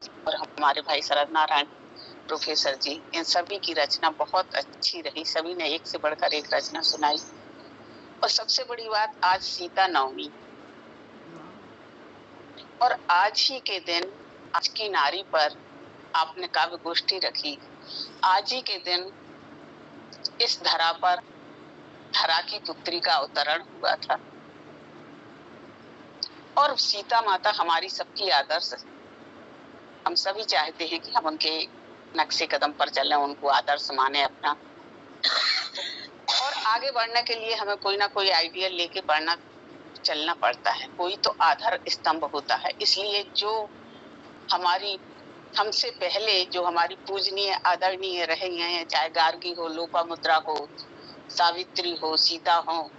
और हमारे भाई शरद नारायण प्रोफेसर जी, इन सभी की रचना बहुत अच्छी रही। सभी ने एक से बढ़कर एक रचना सुनाई। और सबसे बड़ी बात, आज सीता नवमी और आज ही के दिन आज की नारी पर आपने काव्य गोष्ठी रखी। आज ही के दिन इस धरा पर धरा की पुत्री का अवतरण हुआ था। और सीता माता हमारी सबकी आदर्श, हम सभी चाहते हैं कि हम उनके नक्शे कदम पर चलें, उनको आदर्श माने अपना। और आगे बढ़ने के लिए हमें कोई ना कोई आइडियल लेके बढ़ना चलना पड़ता है। कोई तो आधार स्तंभ होता है। इसलिए जो हमारी हमसे पहले जो हमारी पूजनीय आदरणीय रहे हैं, चाहे गार्गी हो, लोपामुद्रा हो, सावित्री हो, सीता हो,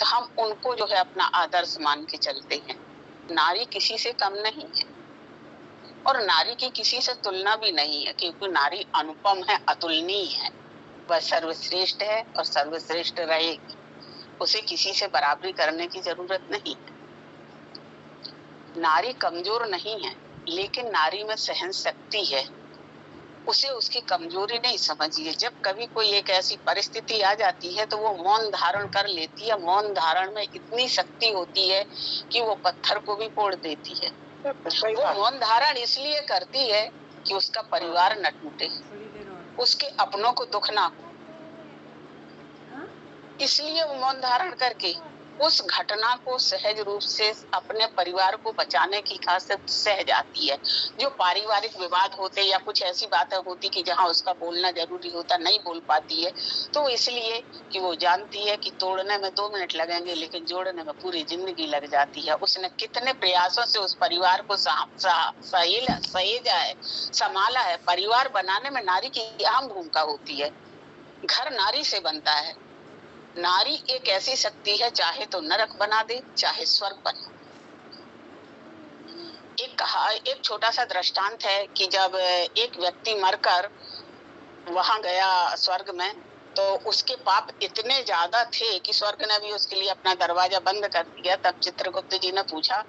तो हम उनको जो है अपना आदर्श मान के चलते हैं। नारी किसी से कम नहीं है और नारी की किसी से तुलना भी नहीं है, क्योंकि नारी अनुपम है, अतुलनीय है। वह सर्वश्रेष्ठ है और सर्वश्रेष्ठ रहेगी। उसे किसी से बराबरी करने की जरूरत नहीं है। नारी कमजोर नहीं है, लेकिन नारी में सहन शक्ति है। उसे उसकी कमजोरी नहीं समझिए। जब कभी कोई एक ऐसी परिस्थिति आ जाती है तो वो मौन धारण कर लेती है। मौन धारण में इतनी शक्ति होती है कि वो पत्थर को भी फोड़ देती है। वो मौन धारण इसलिए करती है कि उसका परिवार न टूटे, उसके अपनों को दुख ना हो। इसलिए वो मौन धारण करके उस घटना को सहज रूप से अपने परिवार को बचाने की खासियत सह जाती है। जो पारिवारिक विवाद होते या कुछ ऐसी बातें होती कि जहां उसका बोलना जरूरी होता, नहीं बोल पाती है, तो इसलिए कि वो जानती है कि तोड़ने में 2 मिनट लगेंगे, लेकिन जोड़ने में पूरी जिंदगी लग जाती है। उसने कितने प्रयासों से उस परिवार को सहेजा है, संभाला है। परिवार बनाने में नारी की अहम भूमिका होती है। घर नारी से बनता है। नारी एक ऐसी शक्ति है, चाहे तो नरक बना दे, चाहे स्वर्ग बना दे। एक छोटा सा दृष्टांत है कि जब एक व्यक्ति मरकर वहां गया स्वर्ग में, तो उसके पाप इतने ज्यादा थे कि स्वर्ग ने भी उसके लिए अपना दरवाजा बंद कर दिया। तब चित्रगुप्त जी ने पूछा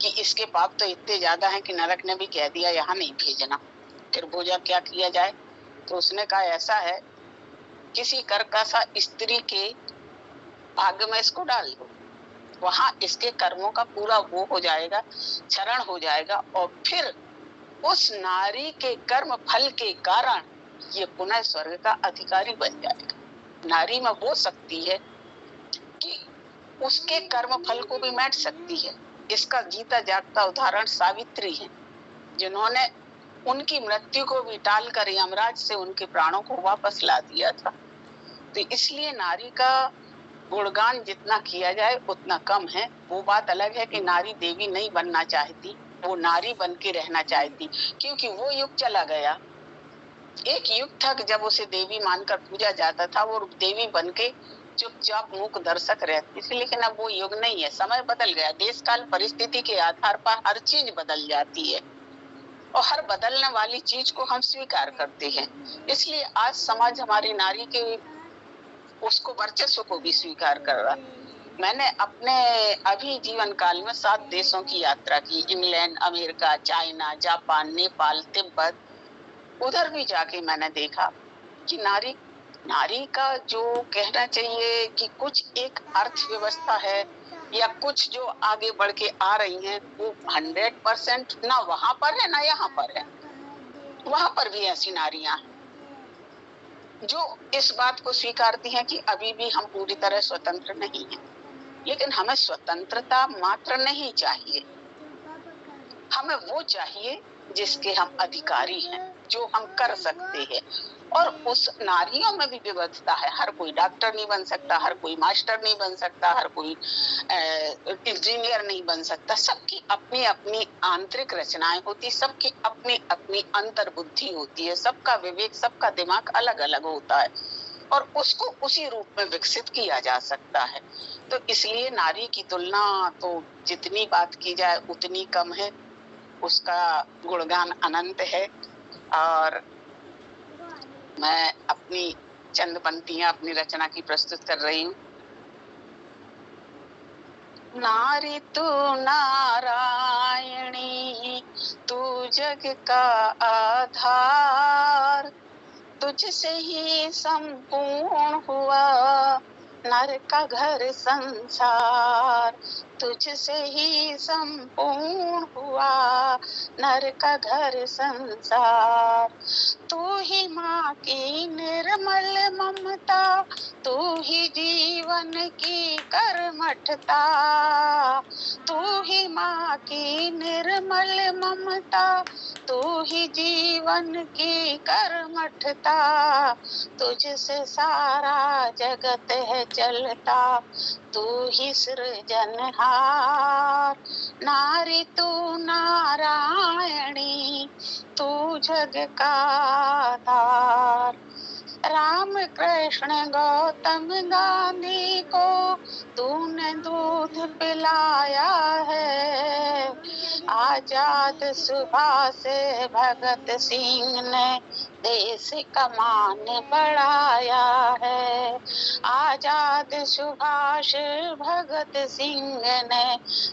कि इसके पाप तो इतने ज्यादा हैं कि नरक ने भी कह दिया यहाँ नहीं भेजना, फिर बोझा क्या किया जाए। तो उसने कहा ऐसा है, किसी कर्कशा स्त्री के भाग्य में इसको डाल दो, वहां इसके कर्मों का पूरा वो हो जाएगा, क्षरण हो जाएगा, और फिर उस नारी के कर्म फल के कारण ये पुनः स्वर्ग का अधिकारी बन जाएगा। नारी में वो शक्ति है कि उसके कर्म फल को भी मैट सकती है। इसका जीता जागता उदाहरण सावित्री है, जिन्होंने उनकी मृत्यु को भी टालकर यमराज से उनके प्राणों को वापस ला दिया था। तो इसलिए नारी का गुणगान जितना किया जाए उतना कम है। वो बात अलग है कि नारी देवी नहीं बनना चाहती, वो नारी बन के रहना चाहती, क्योंकि वो युग चला गया। एक युग था कि जब उसे देवी मानकर पूजा जाता था, वो देवी बन के चुपचाप मूक दर्शक रहती थी। लेकिन अब वो युग नहीं है, समय बदल गया। देश काल परिस्थिति के आधार पर हर चीज बदल जाती है और हर बदलने वाली चीज को हम स्वीकार करते हैं। इसलिए आज समाज हमारी नारी के उसको वर्चस्व को भी स्वीकार कर रहा। मैंने अपने अभी जीवन काल में 7 देशों की यात्रा की, England, America, China, Japan, Nepal, Tibet. उधर भी जाके मैंने देखा कि नारी नारी का जो कहना चाहिए कि कुछ एक अर्थव्यवस्था है या कुछ जो आगे बढ़ के आ रही हैं, वो 100% ना वहां पर है ना यहाँ पर है। वहां पर भी ऐसी नारियां हैं जो इस बात को स्वीकारती हैं कि अभी भी हम पूरी तरह स्वतंत्र नहीं हैं। लेकिन हमें स्वतंत्रता मात्र नहीं चाहिए, हमें वो चाहिए जिसके हम अधिकारी हैं, जो हम कर सकते हैं। और उस नारियों में भी विविधता है। हर कोई डॉक्टर नहीं बन सकता, हर कोई मास्टर नहीं बन सकता, हर कोई इंजीनियर नहीं बन सकता। सबकी अपनी अपनी आंतरिक रचनाएं होती, सबकी अपनी अपनी अंतर बुद्धि होती है, सबका विवेक, सबका दिमाग अलग अलग होता है और उसको उसी रूप में विकसित किया जा सकता है। तो इसलिए नारी की तुलना तो जितनी बात की जाए उतनी कम है। उसका गुणगान अनंत है। और मैं अपनी चंद पंक्तियां अपनी रचना की प्रस्तुत कर रही हूँ। नारी तू नारायणी, तू जग का आधार, तुझसे ही संपूर्ण हुआ नर का घर संसार, तुझसे ही संपूर्ण हुआ नर का घर संसार। तू ही माँ की निर्मल ममता, तू ही जीवन की कर्मठता, तू ही माँ की निर्मल ममता, तू ही जीवन की कर्मठता, तुझसे सारा जगत है चलता, तू ही सृजनहार। नारी तू नारायणी, तू जग का आधार। राम कृष्ण गौतम गांधी को तूने दूध पिलाया है, आजाद सुभाष भगत सिंह ने देश का मान बढ़ाया है, आजाद सुभाष भगत सिंह ने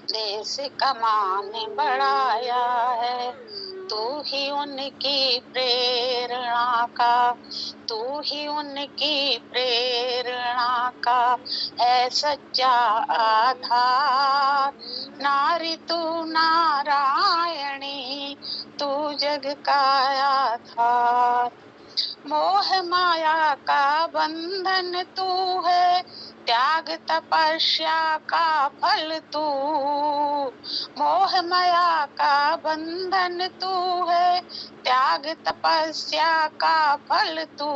देश का मान बढ़ाया है। तू ही उनकी प्रेरणा का, तू ही उनकी प्रेरणा का है सच्चा आधार। नारी तू नारायणी, तू जग का आधार। मोह माया का बंधन तू है, त्याग तपस्या का फल तू, मोह माया का बंधन तू है, त्याग तपस्या का फल तू,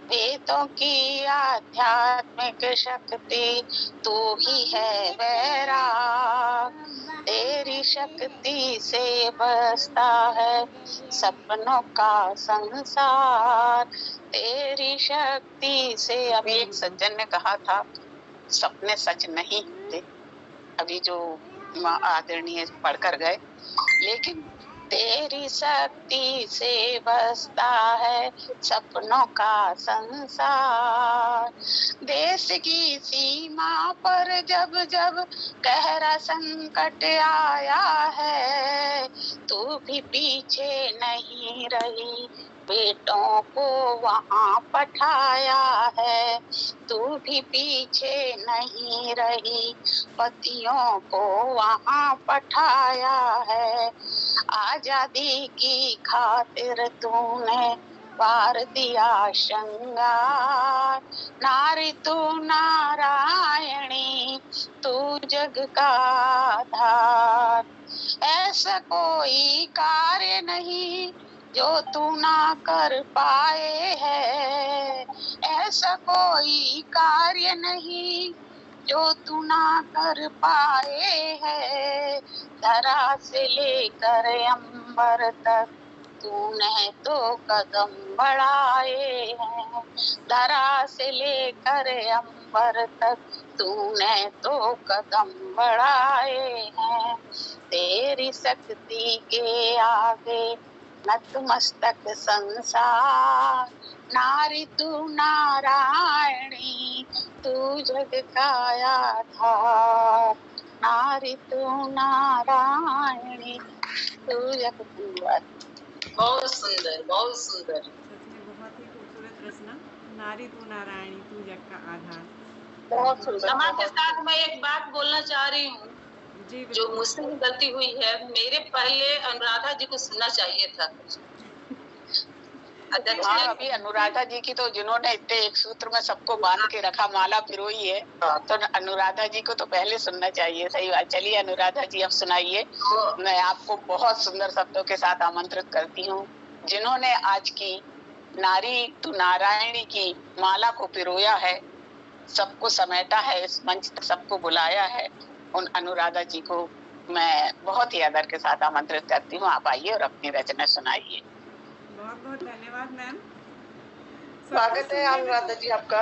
वेदों की आध्यात्मिक शक्ति तू ही है वैराग, तेरी शक्ति से बसता है सपनों का संसार, तेरी शक्ति से। अभी एक सज्जन ने कहा था सपने सच नहीं होते, अभी जो आदरणीय पढ़कर गए, लेकिन तेरी शक्ति से बसता है सपनों का संसार। देश की सीमा पर जब जब गहरा संकट आया है, तू भी पीछे नहीं रही, बेटों को वहाँ पठाया है, तू भी पीछे नहीं रही, पतियों को वहाँ पठाया है। आजादी की खातिर तूने वार दिया श्रृंगार। नारी तू नारायणी, तू जग का आधार। ऐसा कोई कार्य नहीं जो तू ना कर पाए है, ऐसा कोई कार्य नहीं जो तू ना कर पाए है। धरा से लेकर अंबर तक तूने तो कदम बढ़ाए हैं, धरा से लेकर अंबर तक तूने तो कदम बढ़ाए हैं। तेरी शक्ति के आगे नतमस्तक संसार। नारी तू नारायणी, तू जग का आधार। नारी तू नारायणी, तू जग का। बहुत सुंदर, बहुत सुंदर। सच में बहुत ही खूबसूरत रचना, नारी तू नारायणी तू जग का आधार। बहुत सुंदर। समा के साथ मैं एक बात बोलना चाह रही हूँ, जी जो मुझसे गलती हुई है, मेरे पहले अनुराधा जी को सुनना चाहिए था। हाँ, अभी अनुराधा जी की तो जिन्होंने इतने एक सूत्र में सबको बांध के रखा, माला पिरोई है, तो अनुराधा जी को तो पहले सुनना चाहिए। सही बात। चलिए अनुराधा जी अब सुनाइए। मैं आपको बहुत सुंदर शब्दों के साथ आमंत्रित करती हूँ। जिन्होंने आज की नारी तू नारायणी की माला को पिरोया है, सबको समेटा है, इस मंच तक सबको बुलाया है, उन अनुराधा जी को मैं बहुत ही आदर के साथ आमंत्रित करती हूँ। आप आइए और अपनी रचना सुनाइए। बहुत बहुत धन्यवाद मैम। स्वागत है अनुराधा जी आपका।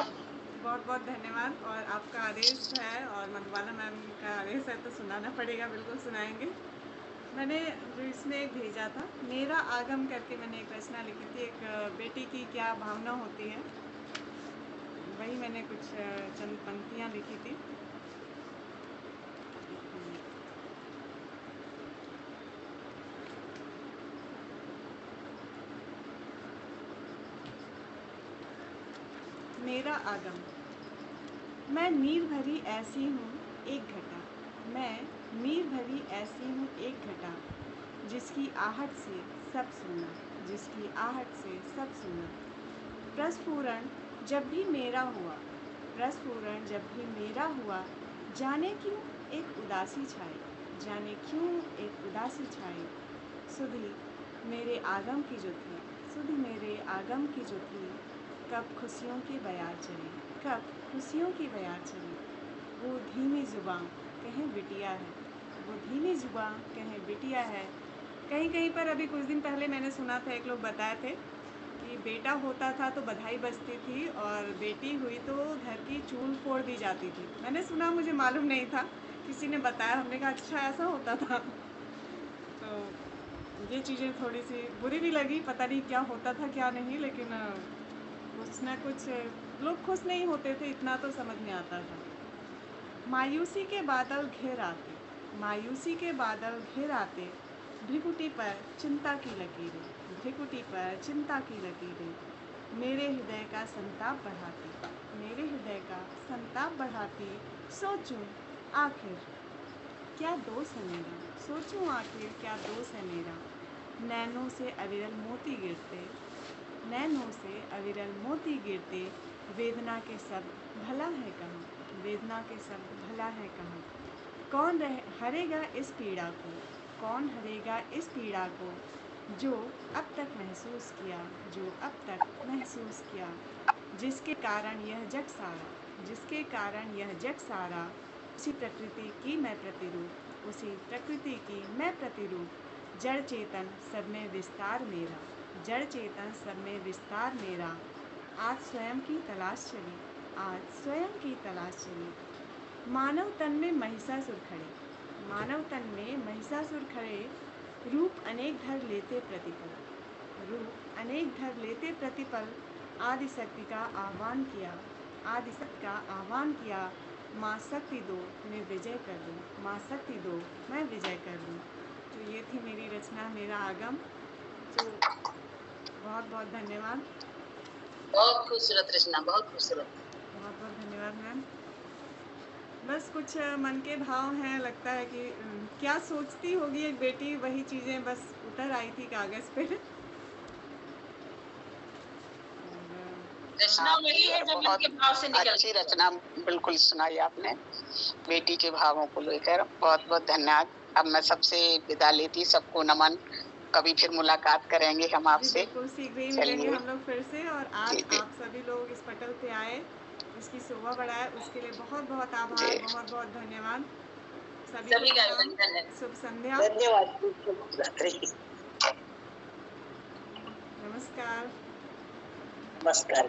बहुत बहुत धन्यवाद। और आपका आदेश है और मधुबाला मैम का आदेश है तो सुनाना पड़ेगा, बिल्कुल सुनाएंगे। मैंने जो इसमें एक भेजा था, मेरा आगम करके मैंने एक रचना लिखी थी, एक बेटी की क्या भावना होती है, वही मैंने कुछ चंद पंक्तियाँ लिखी थी। मेरा आगम। मैं नीर भरी ऐसी हूँ एक घटा, मैं नीर भरी ऐसी हूँ एक घटा, जिसकी आहट से सब सुना, जिसकी आहट से सब सुना। प्रस्फुरण जब भी मेरा हुआ, प्रस्फुरण जब भी मेरा हुआ, जाने क्यों एक उदासी छाई, जाने क्यों एक उदासी छाई। सुधी मेरे आगम की जो थी, सुधी मेरे आगम की जो थी, कब खुशियों की बयार चली, कब खुशियों की बयार चली। वो धीमी जुबां कहें बिटिया है, वो धीमी जुबां कहें बिटिया है। कहीं कहीं पर अभी कुछ दिन पहले मैंने सुना था, एक लोग बताए थे कि बेटा होता था तो बधाई बजती थी और बेटी हुई तो घर की चूल फोड़ दी जाती थी। मैंने सुना, मुझे मालूम नहीं था, किसी ने बताया, हमने कहा अच्छा ऐसा होता था। तो ये चीज़ें थोड़ी सी बुरी भी लगी, पता नहीं क्या होता था क्या नहीं, लेकिन कुछ ना कुछ लोग खुश नहीं होते थे, इतना तो समझ में आता था। मायूसी के बादल घिर आते, मायूसी के बादल घिर आते, भ्रिकुटी पर चिंता की लकीरें, भ्रिकुटी पर चिंता की लकीरें, मेरे हृदय का संताप बढ़ाती, मेरे हृदय का संताप बढ़ाती। सोचूं आखिर क्या दोष है मेरा, सोचूं आखिर क्या दोष है मेरा। नैनों से अविरल मोती गिरते, नैनों से अविरल मोती गिरते, वेदना के शब्द भला है कहाँ, वेदना के शब्द भला है कहाँ। कौन हरेगा इस पीड़ा को, कौन हरेगा इस पीड़ा को, जो अब तक महसूस किया, जो अब तक महसूस किया। जिसके कारण यह जग सारा, जिसके कारण यह जग सारा, उसी प्रकृति की मैं प्रतिरूप, उसी प्रकृति की मैं प्रतिरूप। जड़ चेतन सब में विस्तार मेरा, जड़ चेतन सब में विस्तार मेरा। आज स्वयं की तलाश चली, आज स्वयं की तलाश चली। मानव तन में महिषासुर खड़े, मानव तन में महिषासुर खड़े, रूप अनेक धर लेते प्रतिपल, रूप अनेक धर लेते प्रतिपल। आदिशक्ति का आह्वान किया, आदिशक्ति का आह्वान किया, माँ शक्ति दो मैं विजय कर दूँ, माँ शक्ति दो मैं विजय कर दूँ। तो ये थी मेरी रचना मेरा आगम। तो बहुत बहुत धन्यवाद। बहुत खूबसूरत रचना, बहुत खूबसूरत। बहुत बहुत धन्यवाद मैम। बस कुछ मन के भाव हैं, लगता है कि क्या सोचती होगी एक बेटी, वही चीज़ें बस उतर आई थी कागज़ पे। रचना वही है जब मन के भाव से निकलती है। अच्छी रचना बिल्कुल सुनाई आपने बेटी के भावों को लेकर। बहुत बहुत धन्यवाद। अब मैं सबसे विदा लेती, सबको नमन। कभी फिर मुलाकात करेंगे हम आपसे। बिल्कुल शीघ्र ही मिलेंगे हम लोग फिर से। और आज आप सभी लोग इस पटल पे आए, इसकी शोभा बढ़ाए, उसके लिए बहुत बहुत आभार, बहुत बहुत धन्यवाद सभी को। शुभ संध्या, धन्यवाद। नमस्कार। नमस्कार।